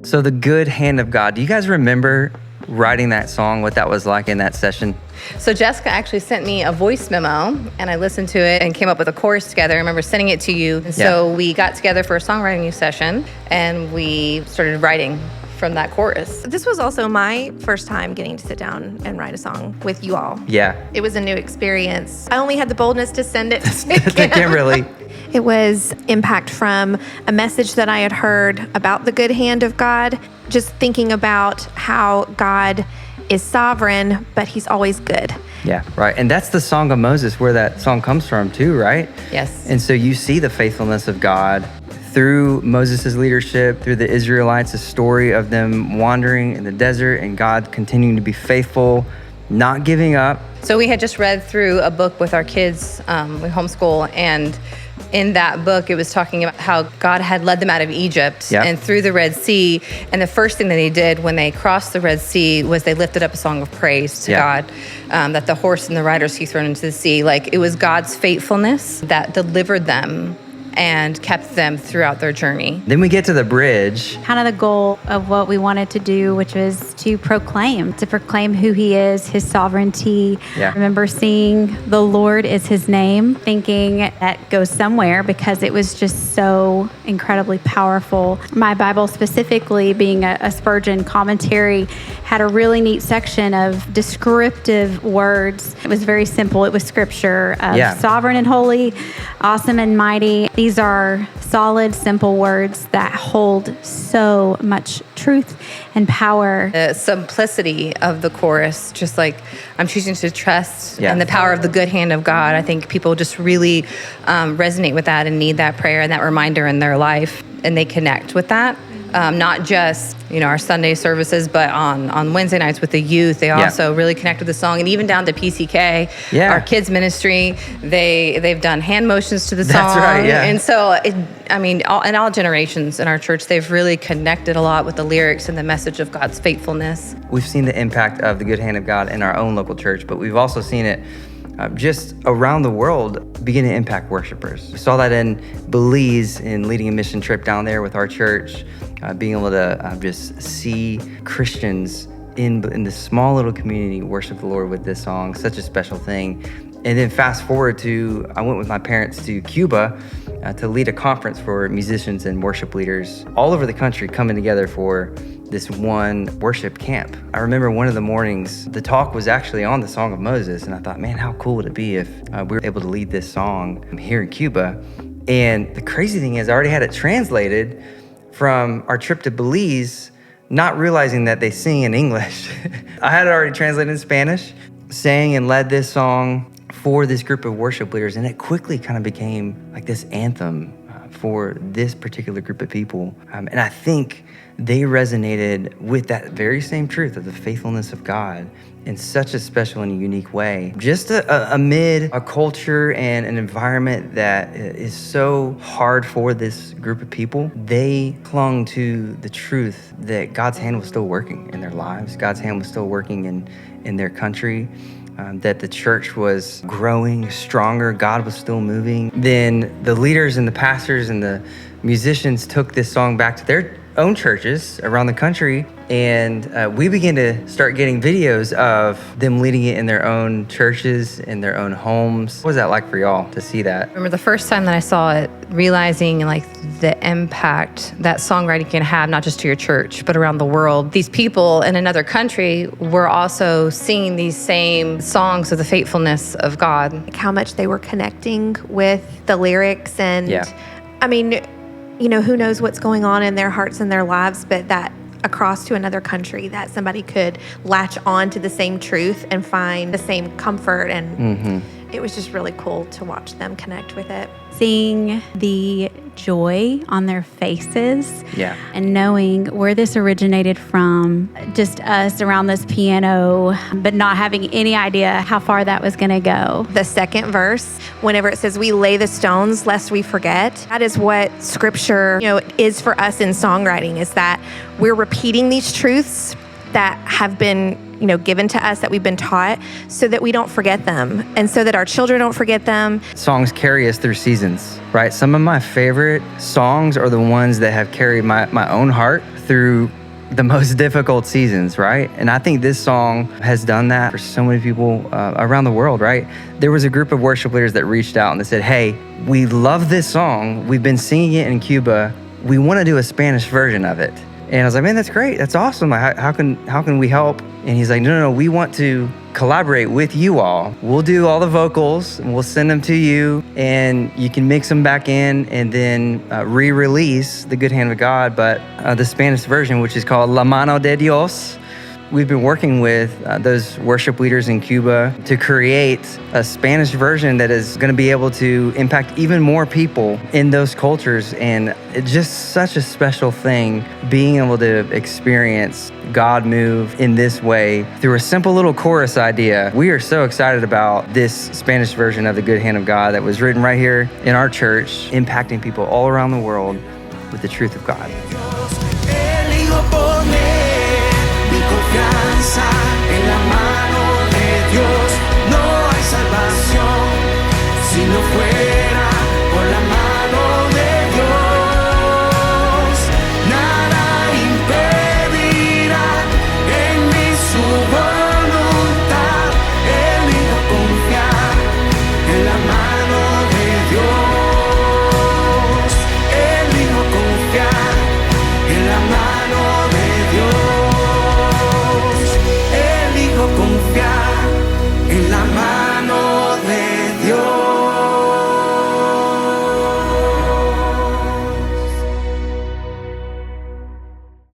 So the good hand of God. Do you guys remember writing that song, what that was like in that session? So Jessica actually sent me a voice memo, and I listened to it and came up with a chorus together. I remember sending it to you. And so we got together for a songwriting session, and we started writing from that chorus. This was also my first time getting to sit down and write a song with you all. Yeah. It was a new experience. I only had the boldness to send it To Kimberly. It was impact from a message that I had heard about the good hand of God, just thinking about how God is sovereign, but he's always good. Yeah, right. And that's the Song of Moses, where that song comes from too, right? Yes. And so you see the faithfulness of God through Moses' leadership, through the Israelites, a story of them wandering in the desert and God continuing to be faithful, not giving up. So we had just read through a book with our kids, we homeschool, and in that book, it was talking about how God had led them out of Egypt and through the Red Sea. And the first thing that they did when they crossed the Red Sea was they lifted up a song of praise to God, that the horse and the riders he thrown into the sea. Like, it was God's faithfulness that delivered them and kept them throughout their journey. Then we get to the bridge. Kind of the goal of what we wanted to do, which was to proclaim who he is, his sovereignty. Yeah. I remember seeing the Lord is his name, thinking that goes somewhere because it was just so incredibly powerful. My Bible, specifically being a Spurgeon commentary, had a really neat section of descriptive words. It was very simple. It was scripture of sovereign and holy, awesome and mighty. These are solid, simple words that hold so much truth and power. The simplicity of the chorus, just like I'm choosing to trust in the power of the good hand of God. I think people just really resonate with that and need that prayer and that reminder in their life, and they connect with that. Not just, our Sunday services, but on Wednesday nights with the youth, they also really connect with the song, and even down to PCK, our kids ministry, they've done hand motions to the song. That's right, yeah. And so, in all generations in our church, they've really connected a lot with the lyrics and the message of God's faithfulness. We've seen the impact of the good hand of God in our own local church, but we've also seen it just around the world begin to impact worshipers. We saw that in Belize in leading a mission trip down there with our church, being able to just see Christians in this small little community worship the Lord with this song, such a special thing. And then fast forward to, I went with my parents to Cuba to lead a conference for musicians and worship leaders all over the country coming together for this one worship camp. I remember one of the mornings, the talk was actually on the Song of Moses, and I thought, man, how cool would it be if we were able to lead this song here in Cuba? And the crazy thing is, I already had it translated from our trip to Belize, not realizing that they sing in English. I had it already translated in Spanish, sang and led this song for this group of worship leaders, and it quickly kind of became like this anthem for this particular group of people. And I think they resonated with that very same truth of the faithfulness of God in such a special and unique way. Just amid a culture and an environment that is so hard for this group of people, they clung to the truth that God's hand was still working in their lives. God's hand was still working in their country. That the church was growing stronger, God was still moving. Then the leaders and the pastors and the musicians took this song back to their own churches around the country, and we began to start getting videos of them leading it in their own churches, in their own homes. What was that like for y'all to see that? I remember the first time that I saw it, realizing like the impact that songwriting can have, not just to your church, but around the world. These people in another country were also singing these same songs of the faithfulness of God. Like how much they were connecting with the lyrics, and who knows what's going on in their hearts and their lives, but that across to another country, that somebody could latch on to the same truth and find the same comfort. And it was just really cool to watch them connect with it. Seeing the joy on their faces and knowing where this originated from, just us around this piano, but not having any idea how far that was going to go. The second verse, whenever it says, we lay the stones lest we forget, that is what scripture, is for us in songwriting, is that we're repeating these truths that have been given to us, that we've been taught, so that we don't forget them and so that our children don't forget them. Songs carry us through seasons, right? Some of my favorite songs are the ones that have carried my own heart through the most difficult seasons, right? And I think this song has done that for so many people around the world, right? There was a group of worship leaders that reached out and they said, hey, we love this song. We've been singing it in Cuba. We want to do a Spanish version of it. And I was like, man, that's great. That's awesome. How can we help? And he's like, no, we want to collaborate with you all. We'll do all the vocals and we'll send them to you and you can mix them back in and then re-release The Good Hand of God, but the Spanish version, which is called La Mano de Dios. We've been working with those worship leaders in Cuba to create a Spanish version that is going to be able to impact even more people in those cultures. And it's just such a special thing being able to experience God move in this way through a simple little chorus idea. We are so excited about this Spanish version of The Good Hand of God that was written right here in our church, impacting people all around the world with the truth of God. Confianza en la mano de Dios, no hay salvación si no fue